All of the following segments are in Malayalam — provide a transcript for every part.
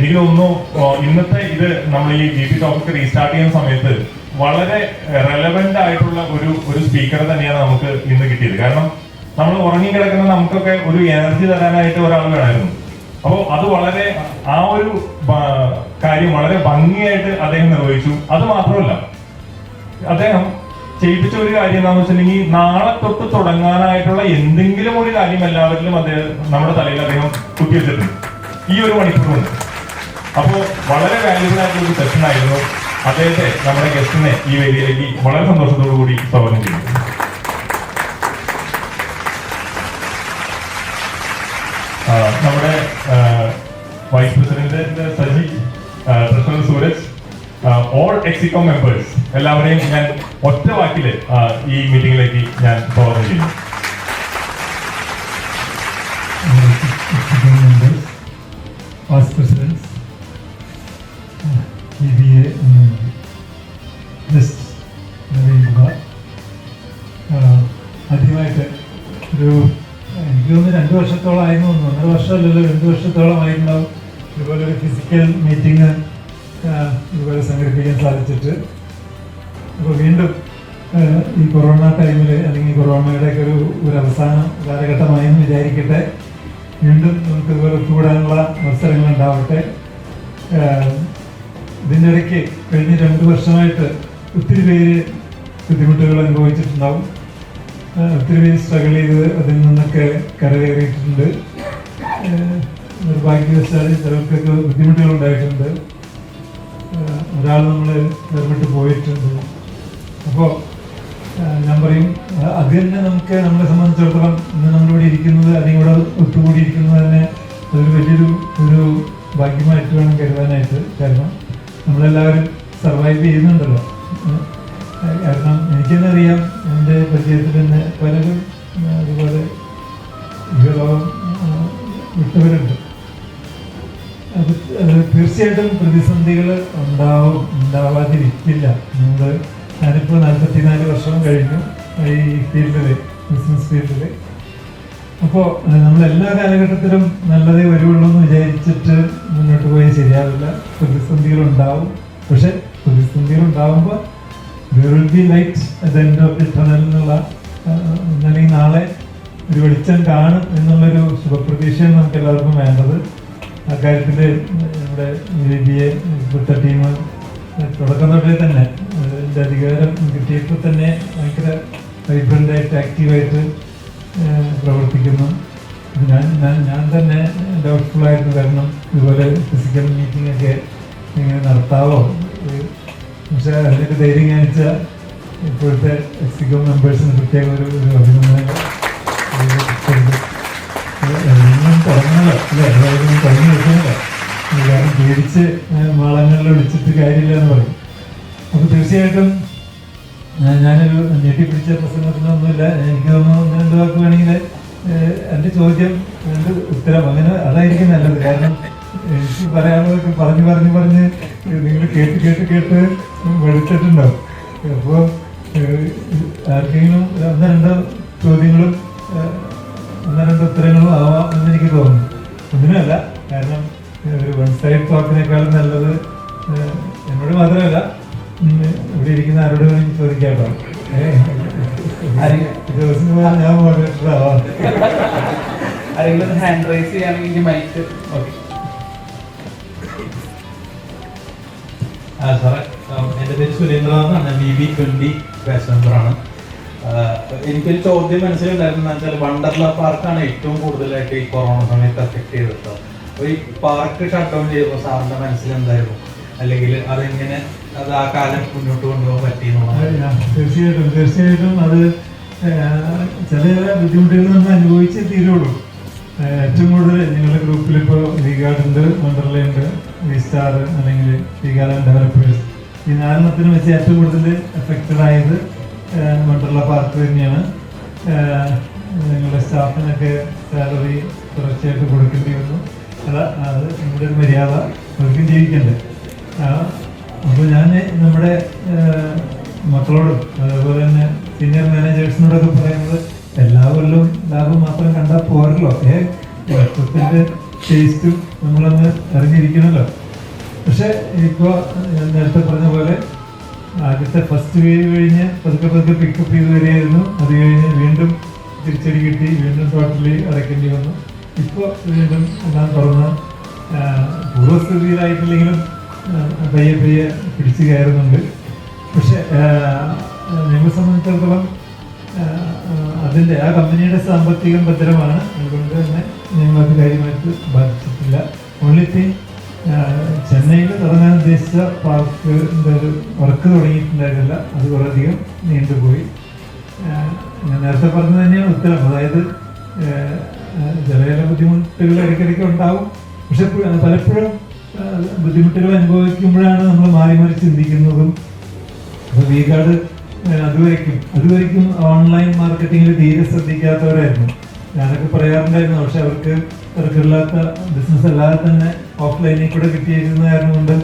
എനിക്ക് തോന്നുന്നു ഇന്നത്തെ ഇത് നമ്മൾ ഈ GP ടോപ്പിക് റീസ്റ്റാർട്ട് ചെയ്യുന്ന സമയത്ത് വളരെ റെലവെന്റ് ആയിട്ടുള്ള ഒരു സ്പീക്കർ തന്നെയാണ് നമുക്ക് ഇന്ന് കിട്ടിയത്. കാരണം നമ്മൾ ഉറങ്ങിക്കിടക്കുന്ന നമുക്കൊക്കെ ഒരു എനർജി തരാനായിട്ട് ഒരാൾ വേണമായിരുന്നു. അപ്പോൾ അത് വളരെ ആ ഒരു കാര്യം വളരെ ഭംഗിയായിട്ട് അദ്ദേഹം നിർവഹിച്ചു. അത് മാത്രമല്ല, അദ്ദേഹം ചെയ്യിപ്പിച്ച ഒരു കാര്യം എന്താണെന്ന് വെച്ചിട്ടുണ്ടെങ്കിൽ നാളെ തൊട്ട് തുടങ്ങാനായിട്ടുള്ള എന്തെങ്കിലും ഒരു കാര്യം എല്ലാവരിലും അദ്ദേഹം നമ്മുടെ തലയിൽ അദ്ദേഹം കുത്തിവെച്ചിട്ടുണ്ട് ഈ ഒരു മണിക്കൂർ കൊണ്ട്. അപ്പോൾ വളരെ വാല്യുബിൾ ആയിട്ടുള്ള ഒരു സെഷൻ ആയിരുന്നു. അദ്ദേഹത്തെ നമ്മുടെ ഗസ്റ്റിനെ ഈ വേദിയിലേക്ക് വളരെ സന്തോഷത്തോടു കൂടി സ്വാഗതം ചെയ്യുന്നു. നമ്മുടെ vice president Saji, president Suraj, all execom members എല്ലാവരെയും ഞാൻ ഒറ്റ വാക്കില് ഈ മീറ്റിംഗിലേക്ക് ഞാൻ സ്വാഗതം ചെയ്യുന്നു. Past presidents, just ആദ്യമായിട്ട് ഒരു എനിക്ക് തോന്നുന്നു 2 വർഷത്തോളമായിരുന്നു, 1.5 വർഷമല്ലല്ലോ, 2 വർഷത്തോളമായിട്ടുണ്ടാവും ഇതുപോലെ ഒരു ഫിസിക്കൽ മീറ്റിംഗ് ഇതുപോലെ സംഘടിപ്പിക്കാൻ സാധിച്ചിട്ട്. അപ്പോൾ വീണ്ടും ഈ കൊറോണ ടൈമിൽ അല്ലെങ്കിൽ കൊറോണയുടെയൊക്കെ ഒരു അവസാന കാലഘട്ടമായെന്ന് വിചാരിക്കട്ടെ, വീണ്ടും നമുക്ക് ഇതുപോലെ കൂടാനുള്ള അവസരങ്ങൾ ഉണ്ടാവട്ടെ. ഇതിൻ്റെ ഇടയ്ക്ക് കഴിഞ്ഞ 2 വർഷമായിട്ട് ഒത്തിരി പേര് ബുദ്ധിമുട്ടുകൾ അനുഭവിച്ചിട്ടുണ്ടാവും, ഒത്തിരി പേര് സ്ട്രഗിൾ ചെയ്ത് അതിൽ നിന്നൊക്കെ കരകയറിയിട്ടുണ്ട്. നിർഭാഗ്യവശാൽ ചിലർക്കൊക്കെ ബുദ്ധിമുട്ടുകൾ ഉണ്ടായിട്ടുണ്ട്, ഒരാൾ നമ്മൾ വേർപെട്ട് പോയിട്ടുണ്ട്. അപ്പോൾ ഞാൻ പറയും, അത് തന്നെ നമുക്ക് നമ്മളെ സംബന്ധിച്ചിടത്തോളം ഇന്ന് നമ്മളിവിടെ ഇരിക്കുന്നത് അല്ലെങ്കിൽ ഇവിടെ ഒത്തുകൂടിയിരിക്കുന്നത് തന്നെ അതൊരു വലിയൊരു ഭാഗ്യമായിട്ട് വേണം കരുതാനായിട്ട്. കാരണം നമ്മളെല്ലാവരും സർവൈവ് ചെയ്യുന്നുണ്ടല്ലോ. കാരണം എനിക്ക് തന്നെ അറിയാം, എൻ്റെ പരിചയത്തിൽ തന്നെ പലരും അതുപോലെ യുവലോകം വിട്ടവരുണ്ട്. അത് തീർച്ചയായിട്ടും പ്രതിസന്ധികൾ ഉണ്ടാവാതിരിക്കില്ല. ഞാനിപ്പോൾ 44 വർഷം കഴിഞ്ഞു ഈ ഫീൽഡിൽ, ബിസിനസ് ഫീൽഡിൽ. അപ്പോൾ നമ്മളെല്ലാ കാലഘട്ടത്തിലും നല്ലതേ വരുള്ളൂ എന്ന് വിചാരിച്ചിട്ട് മുന്നോട്ട് പോയി ശരിയാവില്ല. പ്രതിസന്ധികളുണ്ടാവും. പക്ഷെ പ്രതിസന്ധികളുണ്ടാവുമ്പോൾ there will be light at the end of the tunnel എന്നുള്ള, അല്ലെങ്കിൽ നാളെ ഒരു വെളിച്ചം കാണും എന്നുള്ളൊരു ശുഭപ്രതീക്ഷയാണ് നമുക്ക് എല്ലാവർക്കും വേണ്ടത്. അക്കാര്യത്തിൽ നമ്മുടെ ഇവിടുത്തെ ടീം തുടക്കം തൊട്ടേ തന്നെ ഇതിൻ്റെ അധികാരം കിട്ടിയപ്പോൾ തന്നെ ഭയങ്കര വൈബ്രൻ്റായിട്ട് ആക്റ്റീവായിട്ട് പ്രവർത്തിക്കുന്നു. ഞാൻ തന്നെ ഡൗട്ട്ഫുള്ളായിരുന്നു, കാരണം ഇതുപോലെ ഫിസിക്കൽ മീറ്റിംഗ് ഒക്കെ ഇങ്ങനെ നടത്താവോ. പക്ഷേ അതിനൊക്കെ ധൈര്യം കാണിച്ച ഇപ്പോഴത്തെ എക്സിക്യൂട്ടീവ് മെമ്പേഴ്സിന് പ്രത്യേക ഒരു അഭിനന്ദനങ്ങൾ. തുടങ്ങണല്ലോ അല്ലേ, തുടങ്ങി വെക്കണല്ലോ. കാരണം പേടിച്ച് മാളങ്ങളിൽ വിളിച്ചിട്ട് കാര്യമില്ല എന്ന് പറയും. അപ്പോൾ തീർച്ചയായിട്ടും ഞാനൊരു ഞെട്ടിപ്പിടിച്ച പ്രസംഗത്തിനൊന്നുമില്ല. എനിക്ക് തോന്നുന്നു 2 വാക്ക് വേണമെങ്കിൽ എൻ്റെ ചോദ്യം 2 ഉത്തരം, അങ്ങനെ അതായിരിക്കും നല്ലത്. കാരണം എനിക്ക് പറയാനുള്ളതൊക്കെ പറഞ്ഞ് നിങ്ങൾ കേട്ട് വെളുത്തിട്ടുണ്ടാവും. അപ്പോൾ ആർക്കെങ്കിലും 1-2 ചോദ്യങ്ങളും 1-2 ഉത്തരങ്ങളും ആവാം എന്നെനിക്ക് തോന്നുന്നു. ഒന്നിനല്ല, കാരണം ഒരു വൺ സൈഡ് ടോക്കിനേക്കാളും നല്ലത് എന്നോട് മാത്രമല്ല ഇവിടെ ഇരിക്കുന്ന ആരോട് വേണമെങ്കിൽ ചോദിക്കാട്ടോ. ദിവസം ഞാൻ മോഡറേറ്ററാവാം. ഹാൻഡ് റൈസ് ചെയ്യുകയാണെങ്കിൽ മൈക്ക്. ഓക്കെ സാറേ, എൻ്റെ പേര് സുരേന്ദ്ര എന്നാണ്, BB20 ബാച്ച് മെമ്പറാണ്. എനിക്കൊരു ചോദ്യം മനസ്സിലുണ്ടായിരുന്നു വെച്ചാൽ, വണ്ടർല പാർക്കാണ് ഏറ്റവും കൂടുതലായിട്ട് ഈ കൊറോണ സമയത്ത് എഫക്ട് ചെയ്തിട്ട്. അപ്പോൾ ഈ പാർക്ക് ഷട്ട് ഡൗൺ ചെയ്തപ്പോൾ സാറിൻ്റെ മനസ്സിലെന്തായിരുന്നു, അല്ലെങ്കിൽ അതെങ്ങനെ അത് ആ കാലം മുന്നോട്ട് കൊണ്ടുപോകാൻ പറ്റിയെന്നുള്ളത്? തീർച്ചയായിട്ടും അത് ചില ബുദ്ധിമുട്ടുകൾ നമ്മൾ അനുഭവിച്ചേ തീരുള്ളൂ. ഏറ്റവും കൂടുതൽ നിങ്ങളുടെ ഗ്രൂപ്പിൽ ഇപ്പോൾ വിഗാർഡ് ഉണ്ട്, വണ്ടർല ഉണ്ട്, വിസ്റ്റാർ അല്ലെങ്കിൽ വിഗാർഡ് ഡെവലപ്പേഴ്സ്, ഈ 4 വെച്ച് ഏറ്റവും കൂടുതൽ എഫക്റ്റഡ് ആയത് വണ്ടർല പാർക്ക് തന്നെയാണ്. നിങ്ങളുടെ സ്റ്റാഫിനൊക്കെ സാലറി തുടർച്ചയായിട്ട് കൊടുക്കേണ്ടി വന്നു. അത് നിങ്ങളുടെ ഒരു മര്യാദ, അവർക്കും ജീവിക്കണ്ടേ. അപ്പോൾ ഞാൻ നമ്മുടെ മക്കളോടും അതുപോലെ തന്നെ സീനിയർ മാനേജേഴ്സിനോടൊക്കെ പറയുന്നത്, എല്ലാ കൊല്ലവും ലാഭം മാത്രം കണ്ടാൽ പോരല്ലോ. വർഷത്തിൻ്റെ ടേസ്റ്റും നമ്മളൊന്ന് അറിഞ്ഞിരിക്കണമല്ലോ. പക്ഷെ ഇപ്പോൾ ഞാൻ നേരത്തെ പറഞ്ഞ പോലെ ആദ്യത്തെ ഫസ്റ്റ് വേവ് കഴിഞ്ഞ് പതുക്കെ പിക്കപ്പ് ചെയ്ത് വരികയായിരുന്നു. അത് കഴിഞ്ഞ് വീണ്ടും തിരിച്ചടി കിട്ടി, വീണ്ടും ടോട്ടലി അടയ്ക്കേണ്ടി വന്നു. ഇപ്പോൾ വീണ്ടും എല്ലാം തുറന്ന് പൂർവ്വസ്ഥിതിയിലായിട്ടില്ലെങ്കിലും പയ്യെ പിടിച്ചു കയറുന്നുണ്ട്. പക്ഷെ ഞങ്ങളെ സംബന്ധിച്ചിടത്തോളം അതിൻ്റെ ആ കമ്പനിയുടെ സാമ്പത്തികം ഭദ്രമാണ്. അതുകൊണ്ട് തന്നെ ഞങ്ങൾക്ക് കാര്യമായിട്ട് ബാധിച്ചിട്ടില്ല. ഓൺലി തിങ് ചെന്നൈയിൽ തുടങ്ങാൻ ഉദ്ദേശിച്ച പാർക്കിൻ്റെ ഒരു വർക്ക് തുടങ്ങിയിട്ടുണ്ടായിരുന്നില്ല. അത് കുറേയധികം നീണ്ടുപോയി. ഞാൻ നേരത്തെ പറഞ്ഞത് തന്നെയാണ് ഉത്തരം. അതായത് ചില ബുദ്ധിമുട്ടുകൾ ഇടയ്ക്കിടയ്ക്ക് ഉണ്ടാവും. പക്ഷെ പലപ്പോഴും ബുദ്ധിമുട്ടുകൾ അനുഭവിക്കുമ്പോഴാണ് നമ്മൾ മാറി ചിന്തിക്കുന്നതും. അപ്പോൾ V-Guard അതുവരയ്ക്കും ഓൺലൈൻ മാർക്കറ്റിങ്ങിൽ തീരെ ശ്രദ്ധിക്കാത്തവരായിരുന്നു. ഞാനൊക്കെ പറയാറുണ്ടായിരുന്നു. പക്ഷെ അവർക്കില്ലാത്ത ബിസിനസ് അല്ലാതെ തന്നെ ഓഫ്ലൈനിൽ കൂടെ കിട്ടിയിരിക്കുന്ന കാരണം കൊണ്ട്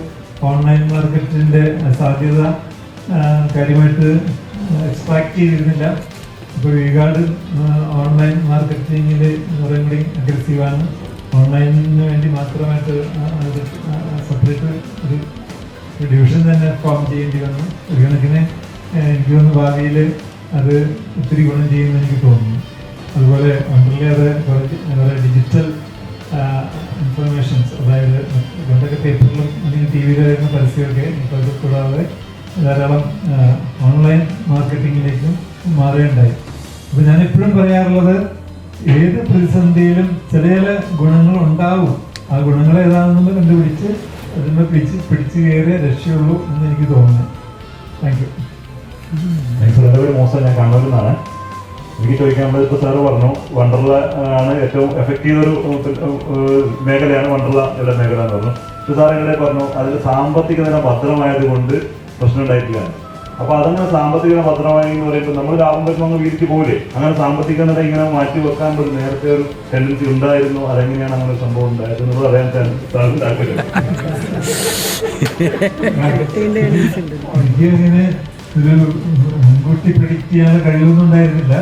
ഓൺലൈൻ മാർക്കറ്റിൻ്റെ സാധ്യത കാര്യമായിട്ട് എക്സ്ട്രാക്ട് ചെയ്തിരുന്നില്ല. ഇപ്പോൾ V-Guard ഓൺലൈൻ മാർക്കറ്റിങ്ങിൽ കുറേ കൂടി അഗ്രസീവാണ്. ഓൺലൈനിന് വേണ്ടി മാത്രമായിട്ട് സെപ്പറേറ്റ് ഒരു ഡിവിഷൻ തന്നെ ഫോം ചെയ്യേണ്ടി വന്നു. ഒരു കണക്കിന് എനിക്ക് തോന്നുന്നു ഭാവിയിൽ അത് ഒത്തിരി ഗുണം ചെയ്യുമെന്ന് എനിക്ക് തോന്നുന്നു. അതുപോലെ വണ്ടർലി അത് കുറേ ഡിജിറ്റൽ ഇൻഫർമേഷൻസ്, അതായത് പണ്ടൊക്കെ പേപ്പറിലും അല്ലെങ്കിൽ ടി വിയിൽ വരുന്ന പരസ്യമൊക്കെ ഇപ്പോൾ അത് കൂടാതെ ധാരാളം ഓൺലൈൻ മാർക്കറ്റിങ്ങിലേക്കും മാറുകയുണ്ടായി. അപ്പോൾ ഞാനെപ്പോഴും പറയാറുള്ളത്, ഏത് പ്രതിസന്ധിയിലും ചില ഗുണങ്ങൾ ഉണ്ടാവും. ആ ഗുണങ്ങൾ ഏതാണെന്ന് കണ്ടുപിടിച്ച് അതിനെ പിടിച്ചു കയറിയ രക്ഷയുള്ളൂ എന്ന് എനിക്ക് തോന്നുന്നു. Thank you. എൻ്റെ പേര് മോശം, ഞാൻ കണ്ണൂരിൽ നിന്നാണ്. എനിക്ക് ചോദിക്കാനുള്ളത്, ഇപ്പോൾ സാറ് പറഞ്ഞു വണ്ടർല ആണ് ഏറ്റവും എഫക്റ്റീവ് ഒരു മേഖലയാണ് വണ്ടർലയുടെ മേഖല എന്ന് പറഞ്ഞു. ഇപ്പോൾ സാർ എങ്ങനെ പറഞ്ഞു അതിൽ സാമ്പത്തിക നില ഭദ്രമായത് കൊണ്ട് പ്രശ്നം ഉണ്ടായിട്ടില്ല. അപ്പോൾ അതങ്ങനെ സാമ്പത്തിക ഭദ്രമായി എന്ന് പറയുമ്പോൾ നമ്മൾ ലാഭം വരുമ്പോൾ അങ്ങ് വീട്ടിൽ പോകില്ലേ? അങ്ങനെ സാമ്പത്തിക നില ഇങ്ങനെ മാറ്റി വെക്കാൻ ഒരു നേരത്തെ ഒരു ടെൻഡൻസി ഉണ്ടായിരുന്നു. അതെങ്ങനെയാണ് അങ്ങനെ ഒരു സംഭവം ഉണ്ടായത് എന്നുള്ളത് അറിയാൻ സാറിന് താല്പര്യം. എനിക്കങ്ങനെ ഒരു മുൻകൂട്ടി പ്രെഡിക്റ്റ് ചെയ്യാൻ കഴിവൊന്നുണ്ടായിരുന്നില്ല.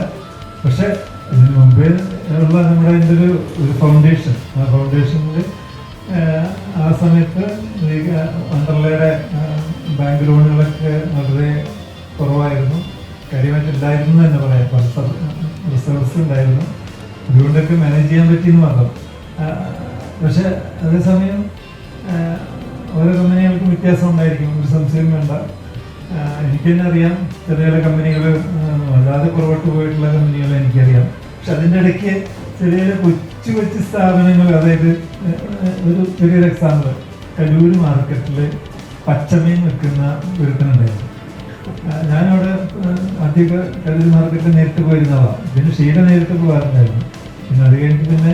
പക്ഷെ ഇതിന് മുമ്പേ ഉള്ള നമ്മുടെ അതിൻ്റെ ഒരു ഫൗണ്ടേഷൻ, ആ ഫൗണ്ടേഷനിൽ ആ സമയത്ത് വണ്ടർലയുടെ ബാങ്ക് ലോണുകളൊക്കെ വളരെ കുറവായിരുന്നു. കാര്യമായിട്ടില്ലായിരുന്നു തന്നെ പറയാം. റിസർവ്സ് ഉണ്ടായിരുന്നു. അതുകൊണ്ടൊക്കെ മാനേജ് ചെയ്യാൻ പറ്റിയെന്ന് മാത്രം. പക്ഷെ അതേസമയം ഓരോ കമ്പനികൾക്കും വ്യത്യാസം ഉണ്ടായിരിക്കും, ഒരു സംശയം വേണ്ട. എനിക്ക് തന്നെ അറിയാം, ചില കമ്പനികൾ വല്ലാതെ പുറകോട്ട് പോയിട്ടുള്ള കമ്പനികൾ എനിക്കറിയാം. പക്ഷെ അതിൻ്റെ ഇടയ്ക്ക് ചെറിയ കൊച്ചു സ്ഥാപനങ്ങൾ, അതായത് ഒരു ചെറിയൊരു എക്സാമ്പിൾ, കലൂർ മാർക്കറ്റിൽ പച്ചമീൻ വെക്കുന്ന ഒരുത്തനുണ്ടായിരുന്നു. ഞാനവിടെ ആദ്യമൊക്കെ കലൂർ മാർക്കറ്റിൽ നേരിട്ട് പോയിരുന്നതാണ്. പിന്നെ ഷീല നേരിട്ട് പോകാറുണ്ടായിരുന്നു. പിന്നെ അത് കഴിഞ്ഞിട്ട് പിന്നെ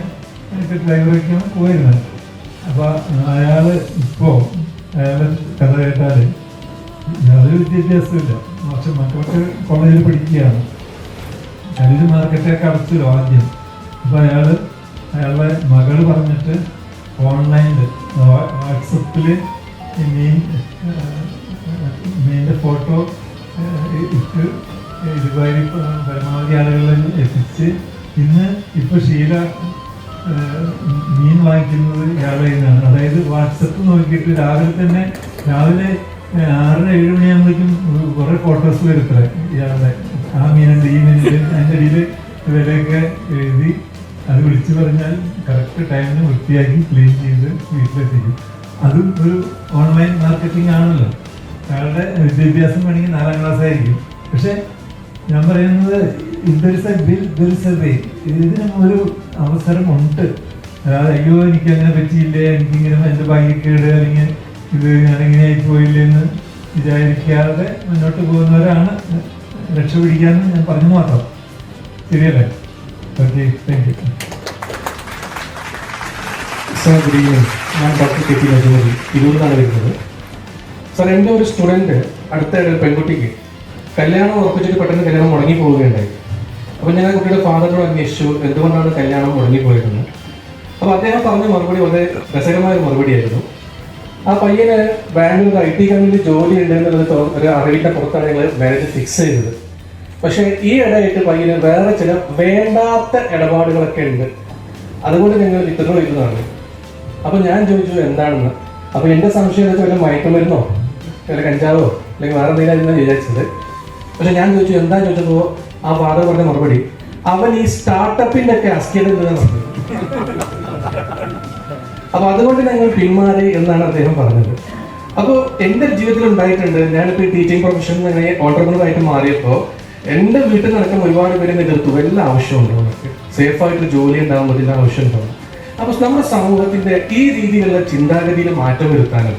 ഡ്രൈവറൊക്കെയാണ് പോയിരുന്നത്. അപ്പോൾ അയാൾ അയാളുടെ കഥ കേട്ടാൽ യാതൊരു വിദ്യാഭ്യാസമില്ല. പക്ഷെ മക്കളൊക്കെ കോളേജിൽ പഠിക്കുകയാണ്. കലൂർ മാർക്കറ്റൊക്കെ അടച്ചു ആദ്യം. അപ്പോൾ അയാളുടെ മകള് പറഞ്ഞിട്ട് ഓൺലൈനിൽ വാട്സപ്പിൽ മീനിൻ്റെ ഫോട്ടോ ഇട്ട് ഇതുവഴി പരമാവധി ആളുകളിൽ എത്തിച്ച് ഇപ്പോൾ ഷീല മീൻ വാങ്ങിക്കുന്നത് ഇയാളുടെ നിന്നാണ്. അതായത് വാട്സപ്പ് നോക്കിയിട്ട് രാവിലെ 6-7 മണിയാകുമ്പോഴേക്കും കുറേ ഫോട്ടോസ് വരുത്തേ ഇയാളുടെ. ആ മീനുണ്ട്, ഈ മീനുണ്ട്, അതിൻ്റെ ഇടയിൽ വിലയൊക്കെ എഴുതി അത് വിളിച്ചു പറഞ്ഞാൽ കറക്റ്റ് ടൈമിന് വൃത്തിയാക്കി ക്ലീൻ ചെയ്ത് വീട്ടിലെത്തിക്കും. അതും ഒരു ഓൺലൈൻ മാർക്കറ്റിംഗ് ആണല്ലോ. അയാളുടെ വിദ്യാഭ്യാസം വേണമെങ്കിൽ 4ാം ക്ലാസ് ആയിരിക്കും. പക്ഷെ ഞാൻ പറയുന്നത് ഇതിനും ഒരു അവസരമുണ്ട്. അതായത് അയ്യോ എനിക്ക് അങ്ങനെ പറ്റിയില്ല, എനിക്കിങ്ങനെ എൻ്റെ ഭാഗ്യക്കേട്, അല്ലെങ്കിൽ ഇത് ഞാനെങ്ങനെയായി പോയില്ലേ എന്ന് വിചാരിക്കാതെ മുന്നോട്ട് പോകുന്നവരാണ് രക്ഷപിടിക്കാമെന്ന് ഞാൻ പറഞ്ഞു മാത്രം. ശരിയല്ലേ? Okay, thank you. Sir good evening. ഞാൻ ഡോക്ടർ കെ പി നജൂറി, തിരൂരിലാണ് വരുന്നത്. സാർ, എൻ്റെ ഒരു സ്റ്റുഡൻറ്റ് അടുത്തിടെ ഒരു പെൺകുട്ടിക്ക് കല്യാണം ഉറപ്പിച്ചിട്ട് പെട്ടെന്ന് കല്യാണം മുടങ്ങി പോവുകയുണ്ടായി. അപ്പോൾ ഞാൻ കുട്ടിയുടെ ഫാദറിനോട് അന്വേഷിച്ചു എന്തുകൊണ്ടാണ് കല്യാണം മുടങ്ങിപ്പോയതെന്ന്. അപ്പോൾ അദ്ദേഹം പറഞ്ഞ മറുപടി വളരെ രസകരമായ ഒരു മറുപടിയായിരുന്നു. ആ പയ്യന് ബാംഗ്ലൂർ IT കമ്പനിയിൽ ജോലി ഉണ്ട് എന്നുള്ളത് ഒരു അറിവിൻ്റെ പുറത്താണ് ഞങ്ങൾ മാരേജ് ഫിക്സ് ചെയ്തത്. പക്ഷേ ഈ ഇടയായിട്ട് പയ്യന് വേറെ ചില വേണ്ടാത്ത ഇടപാടുകളൊക്കെ ഉണ്ട്. അതുകൊണ്ട് ഞങ്ങൾ വിത്തുകൾ വരുന്നതാണ്. അപ്പൊ ഞാൻ ചോദിച്ചു എന്താണെന്ന്. അപ്പൊ എന്റെ സംശയം എന്ന് വെച്ചാൽ വല്ല മയക്കുമരുന്നോ വല്ല കഞ്ചാവോ അല്ലെങ്കിൽ വേറെ എന്തെങ്കിലും വിചാരിച്ചത്. പക്ഷെ ഞാൻ ചോദിച്ചു എന്താ ചോദിച്ചപ്പോ ആ ഫാദർ പറഞ്ഞ മറുപടി, അവൻ ഈ സ്റ്റാർട്ടപ്പിന്റെ ഒക്കെ അസ്കിലെന്ന്. അപ്പൊ അതുകൊണ്ട് ഞങ്ങൾ പിന്മാറി എന്നാണ് അദ്ദേഹം പറഞ്ഞത്. അപ്പോൾ എൻ്റെ ജീവിതത്തിൽ ഉണ്ടായിട്ടുണ്ട്. ഞാനിപ്പോൾ ഈ ടീച്ചിങ് പ്രൊഫഷനിൽ അങ്ങനെ ഓൺട്രപ്രണർ ആയിട്ട് മാറിയപ്പോൾ എൻ്റെ വീട്ടിൽ നടക്കുന്ന ഒരുപാട് പേരെ എതിർത്തു. എല്ലാ ആവശ്യമുണ്ടോ നമുക്ക് സേഫായിട്ട് ജോലി ഉണ്ടാകുമ്പോൾ ഇതിൻ്റെ ആവശ്യമുണ്ടാവും. അപ്പോൾ നമ്മുടെ സമൂഹത്തിന്റെ ഈ രീതിയിലുള്ള ചിന്താഗതിയിൽ മാറ്റം വരുത്താനും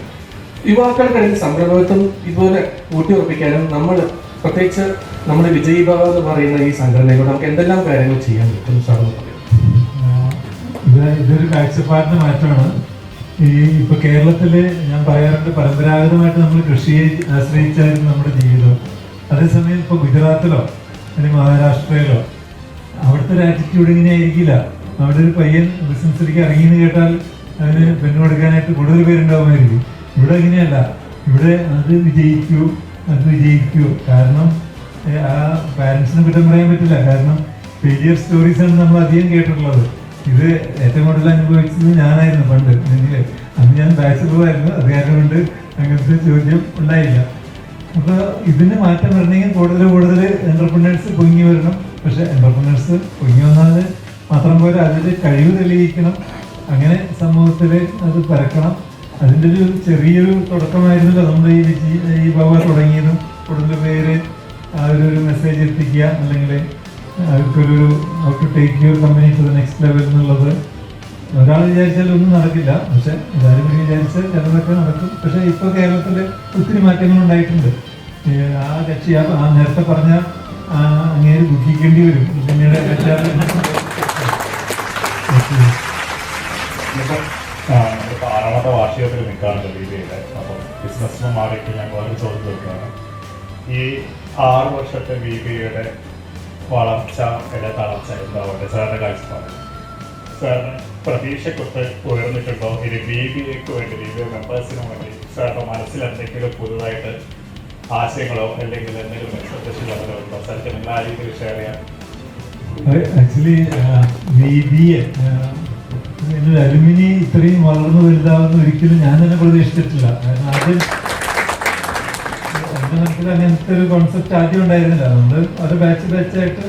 യുവാക്കൾക്കിടയിൽ സംരംഭത്വം ഇതുപോലെ ഊട്ടിയുറപ്പിക്കാനും നമ്മൾ പ്രത്യേകിച്ച് നമ്മുടെ വിജയീഭവ എന്ന് പറയുന്ന ഈ സംഘടനയോട് നമുക്ക് എന്തെല്ലാം കാര്യങ്ങൾ ചെയ്യാൻ പറ്റും സാറെന്ന് പറയും. ഇതൊരു കാഴ്ചപ്പാടിന്റെ മാറ്റമാണ്. ഇപ്പൊ കേരളത്തില് ഞാൻ പറയാറുണ്ട്, പരമ്പരാഗതമായിട്ട് നമ്മൾ കൃഷിയെ ആശ്രയിച്ചായിരുന്നു നമ്മുടെ ജീവിതം. അതേസമയം ഇപ്പൊ ഗുജറാത്തിലോ അല്ലെങ്കിൽ മഹാരാഷ്ട്രയിലോ അവിടുത്തെ ഒരു ആറ്റിറ്റ്യൂഡ് ഇങ്ങനെ ആയിരിക്കില്ല. അവിടെ ഒരു പയ്യൻ ബിസിനസ്സിലേക്ക് ഇറങ്ങിയെന്ന് കേട്ടാൽ അതിന് പെണ്ണ് കൊടുക്കാനായിട്ട് കൂടുതൽ പേരുണ്ടാവുമായിരിക്കും. ഇവിടെ അങ്ങനെയല്ല. ഇവിടെ അത് വിജയിക്കൂ. കാരണം ആ പാരൻസിനെ കുറ്റം പറയാൻ പറ്റില്ല. കാരണം ഫെയിലിയർ സ്റ്റോറീസാണ് നമ്മൾ അധികം കേട്ടിട്ടുള്ളത്. ഇത് ഏറ്റവും കൂടുതൽ അനുഭവിച്ചത് ഞാനായിരുന്നു പണ്ട്. അന്ന് ഞാൻ ബാച്ചിലർ ആയിരുന്നു. അത് കാരണം കൊണ്ട് അങ്ങനത്തെ ചോദ്യം ഉണ്ടായില്ല. അപ്പൊ ഇതിന് മാറ്റം വരണമെങ്കിൽ കൂടുതൽ എന്റർപ്രണേഴ്സ് പൊങ്ങി വരണം. പക്ഷെ എന്റർപ്രണേഴ്സ് പൊങ്ങി വന്നാൽ മാത്രം പോലെ അതിന്റെ കഴിവ് തെളിയിക്കണം. അങ്ങനെ സമൂഹത്തിൽ അത് പരക്കണം. അതിൻ്റെ ഒരു ചെറിയൊരു തുടക്കമായിരുന്നല്ലോ നമ്മുടെ ഈ ഭവ തുടങ്ങിയതും. കൂടുതൽ പേര് ആ ഒരു മെസ്സേജ് എത്തിക്കുക, അല്ലെങ്കിൽ അവർക്കൊരു how to take your company to the next level എന്നുള്ളത് ഒരാൾ വിചാരിച്ചാൽ ഒന്നും നടക്കില്ല. പക്ഷെ എല്ലാവരും കൂടി വിചാരിച്ചാൽ ചിലതൊക്കെ നടക്കും. പക്ഷെ ഇപ്പോൾ കേരളത്തിൽ ഒത്തിരി മാറ്റങ്ങൾ ഉണ്ടായിട്ടുണ്ട്. ആ കക്ഷി ആ നേരത്തെ പറഞ്ഞ അങ്ങേര് ദുഃഖിക്കേണ്ടി വരും പിന്നീട്. നമ്മളിപ്പോൾ 6ാമത്തെ വാർഷികത്തിൽ നിൽക്കുകയാണ് BBAയുടെ. അപ്പം ബിസിനസ്സിന് മാറിയിട്ട് ഞാൻ വളരെ ചോദ്യം ചോദിക്കുകയാണ്. ഈ 6 വർഷത്തെ BBAയുടെ വളർച്ച അല്ലെ തളർച്ച എന്താവട്ടെ സാറിൻ്റെ കാഴ്ചപ്പാട്? സാറിന് പ്രതീക്ഷക്കൊത്ത് ഉയർന്നിട്ടുണ്ടോ? ഇനി BBAക്ക് വേണ്ടി BBA മെമ്പേഴ്സിന് വേണ്ടി സാറിൻ്റെ മനസ്സിൽ എന്തെങ്കിലും പുതുതായിട്ട് ആശയങ്ങളോ അല്ലെങ്കിൽ എന്തെങ്കിലും എക്സ്പെക്ടേഷൻ ലെവലുണ്ടോ? സാർക്ക് നിങ്ങൾ ആ രീതിയിൽ ഷെയർ ചെയ്യാൻ? ആക്ച്വലി BBA അലുമിനി ഇത്രയും വളർന്നു വലുതാവുന്ന ഒരിക്കലും ഞാൻ തന്നെ പ്രതീക്ഷിച്ചിട്ടില്ല. കാരണം ആദ്യം എൻ്റെ മനസ്സിൽ അങ്ങനത്തെ ഒരു കോൺസെപ്റ്റ് ആദ്യം ഉണ്ടായിരുന്നില്ല. നമ്മൾ ഒരു ബാച്ചായിട്ട്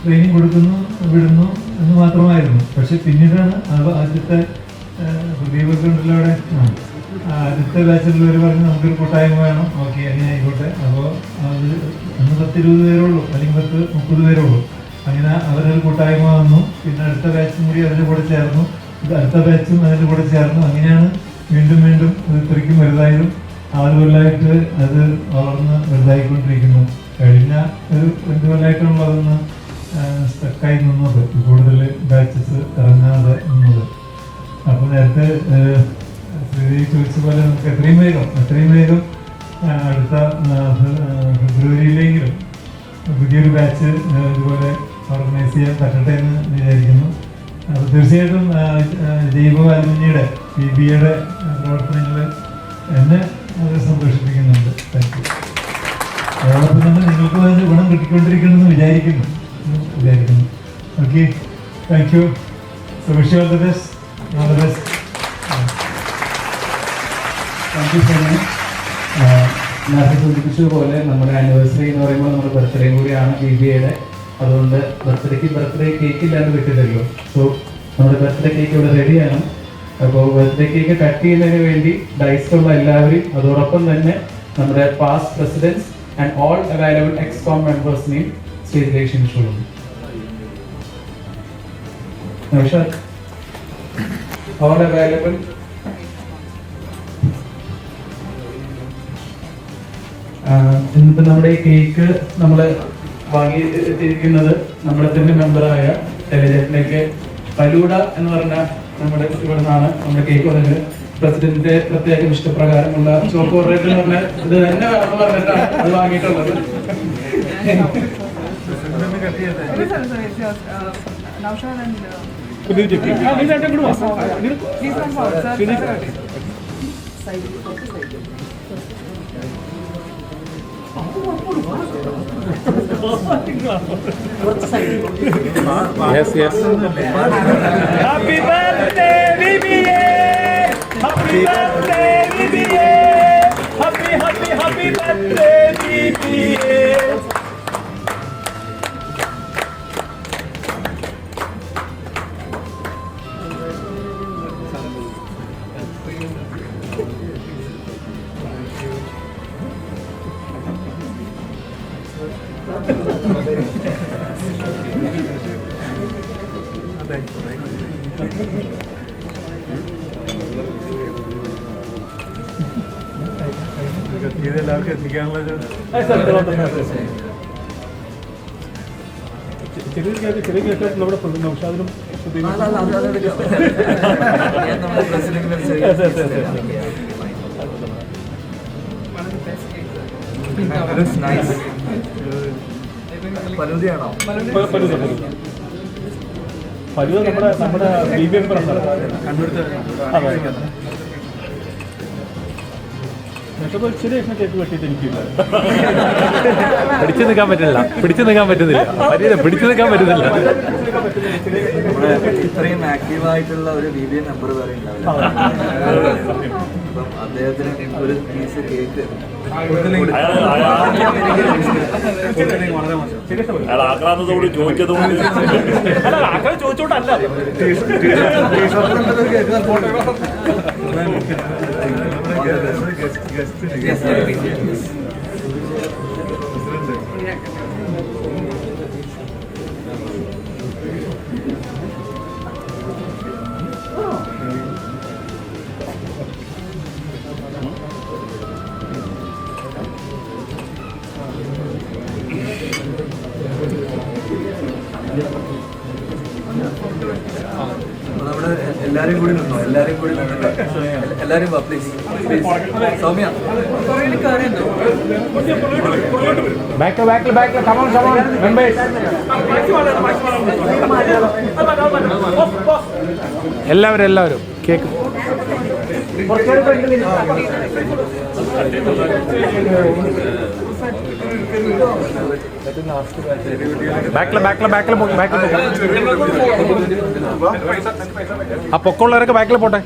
ട്രെയിനിങ് കൊടുക്കുന്നു, വിടുന്നു എന്ന് മാത്രമായിരുന്നു. പക്ഷെ പിന്നീടാണ് ആദ്യത്തെ പ്രദീപൊക്കെ ഉണ്ടല്ലോ അവിടെ, ആദ്യത്തെ ബാച്ചിലുള്ളവർ പറഞ്ഞ് നമുക്കൊരു കൂട്ടായ്മ വേണം. ഓക്കെ, അങ്ങനെ ആയിക്കോട്ടെ. അപ്പോൾ അത് അന്ന് 10-20 പേരുള്ളൂ, അല്ലെങ്കിൽ 10-30 പേരുള്ളൂ. അങ്ങനെ അവരൊരു കൂട്ടായ്മ വന്നു. പിന്നെ അടുത്ത ബാച്ചും കൂടി അതിൻ്റെ കൂടെ ചേർന്നു. അടുത്ത ബാച്ചും അതിൻ്റെ കൂടെ ചേർന്നു. അങ്ങനെയാണ് വീണ്ടും ഇത്രയ്ക്കും വലുതായതും 6 കൊല്ലമായിട്ട് അത് വളർന്ന് വലുതായിക്കൊണ്ടിരിക്കുന്നു. കഴിഞ്ഞ ഒരു 2 കൊല്ലമായിട്ടുള്ള അതൊന്ന് സ്റ്റക്കായി നിന്നത്, കൂടുതൽ ബാച്ചസ് ഇറങ്ങാതെ നിന്നത്. അപ്പോൾ നേരത്തെ ചോദിച്ച പോലെ നമുക്ക് എത്രയും വേഗം അടുത്ത ഫെബ്രുവരിയിലെങ്കിലും പുതിയൊരു ബാച്ച് ഇതുപോലെ ഓർഗനൈസ് ചെയ്യാൻ പറ്റട്ടെ എന്ന് വിചാരിക്കുന്നു. അപ്പോൾ തീർച്ചയായിട്ടും ജൈവ അലുമിനിയുടെ BBAയുടെ പ്രവർത്തനങ്ങൾ എന്നെ വളരെ സന്തോഷിപ്പിക്കുന്നുണ്ട്. Thank you. അതോടൊപ്പം തന്നെ നിങ്ങൾക്ക് അതിൻ്റെ ഗുണം കിട്ടിക്കൊണ്ടിരിക്കണമെന്ന് വിചാരിക്കുന്നു. Okay, thank you. So wish you all the best. Thank you so much. നേരത്തെ സൂചിപ്പിച്ചതുപോലെ നമ്മുടെ ആനിവേഴ്സറി എന്ന് പറയുമ്പോൾ നമ്മുടെ ബർത്ത്ഡേയും കൂടിയാണ് BBAയുടെ. അതുകൊണ്ട് ബർത്ത്ഡേ കേക്ക് ഇല്ലാണ്ട് വിട്ടില്ലല്ലോ. സോ നമ്മുടെ ബർത്ത്ഡേ കേക്ക് ഇവിടെ റെഡിയാണ്. അപ്പോൾ ബർത്ത്ഡേ കേക്ക് കട്ട് ചെയ്യുന്നതിന് വേണ്ടി ഡൈസുള്ള എല്ലാവരും, അതോടൊപ്പം തന്നെ നമ്മുടെ past presidents and all available execom മെമ്പേഴ്സിനെയും സ്റ്റേജിലേക്ക് ക്ഷണിച്ചുകൊള്ളുന്നു. ഓൾ അവൈലബിൾ ഇന്നിപ്പോൾ നമ്മുടെ ഈ കേക്ക് നമ്മൾ വാങ്ങി എത്തിയിരിക്കുന്നത് നമ്മുടെ തന്നെ മെമ്പറായ ടെലിജറ്റിലേക്ക് ഫലൂഡ എന്ന് പറഞ്ഞ നമ്മുടെ ഇവിടെ നിന്നാണ് നമ്മുടെ കേക്ക് വന്നത്. പ്രസിഡന്റിന്റെ പ്രത്യേക ഇഷ്ടപ്രകാരമുള്ള ചോക്കോറേറ്റ് എന്ന് പറഞ്ഞ ഇത് തന്നെ വേണമെന്ന് പറഞ്ഞിട്ടാണ് അത് വാങ്ങിയിട്ടുള്ളത്. Yes yes Happy birthday, BBA! Happy birthday, BBA! Happy birthday, BBA! ഇതെല്ലാവർക്കും എത്തിക്കാനുള്ളൊരു ചെറിയ കേട്ടോ നമ്മുടെ നൗഷാദിനും പലുതിയാണോ? പലുവ നമ്മുടെ BBM ശരിയായിട്ട് കേക്ക് വെട്ടിയിട്ട് എനിക്കില്ല. പിടിച്ചു നിൽക്കാൻ പറ്റുന്നില്ല പിടിച്ചു നിൽക്കാൻ പറ്റുന്നില്ല ഇത്രയും ആക്റ്റീവായിട്ടുള്ള ഒരു BBA നമ്പർ വരെ ഉണ്ടാവില്ല. അപ്പം അദ്ദേഹത്തിന് ഒരു പീസ് കേക്ക് അയാൾ ആക്രാന്തത്തോട് ചോദിച്ചതുകൊണ്ട് ചോദിച്ചോണ്ടല്ല നമ്മുടെ എല്ലാരും കൂടി നിന്നോ, എല്ലാരും കൂടി എല്ലാരും പ്ലീസ് സൗമ്യ ബാക്കിൽ കമോൺ മെമ്പേഴ്സ് എല്ലാവരും കേക്ക് ബാക്കിൽ ആ പൊക്കമുള്ളവരൊക്കെ ബാക്കിൽ പോട്ടെ.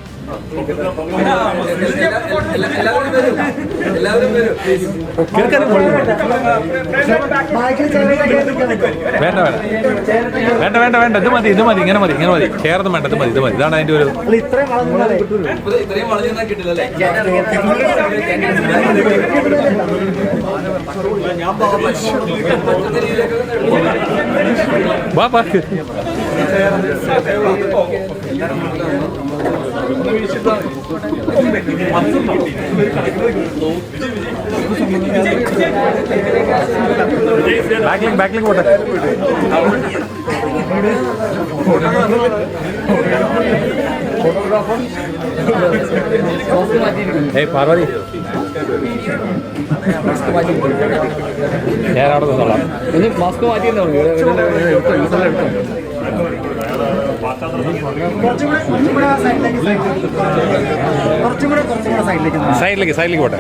വേണ്ട ഇത് മതി ഇങ്ങനെ മതി ചേർന്ന് വേണ്ട ഇത് മതി ഇതാണ് അതിന്റെ ഒരു ഇത്രയും വളഞ്ഞാൽ കിട്ടില്ലല്ലേ? വാ പാർക്ക് ബാക്കിലേക്ക് പോട്ടെ. ഏയ് പാർവതി ഞാൻ അവിടെ നിന്നോളാം. മാസ്ക് മാറ്റിയെന്നോ സൈഡിലേക്ക് പോട്ടെ.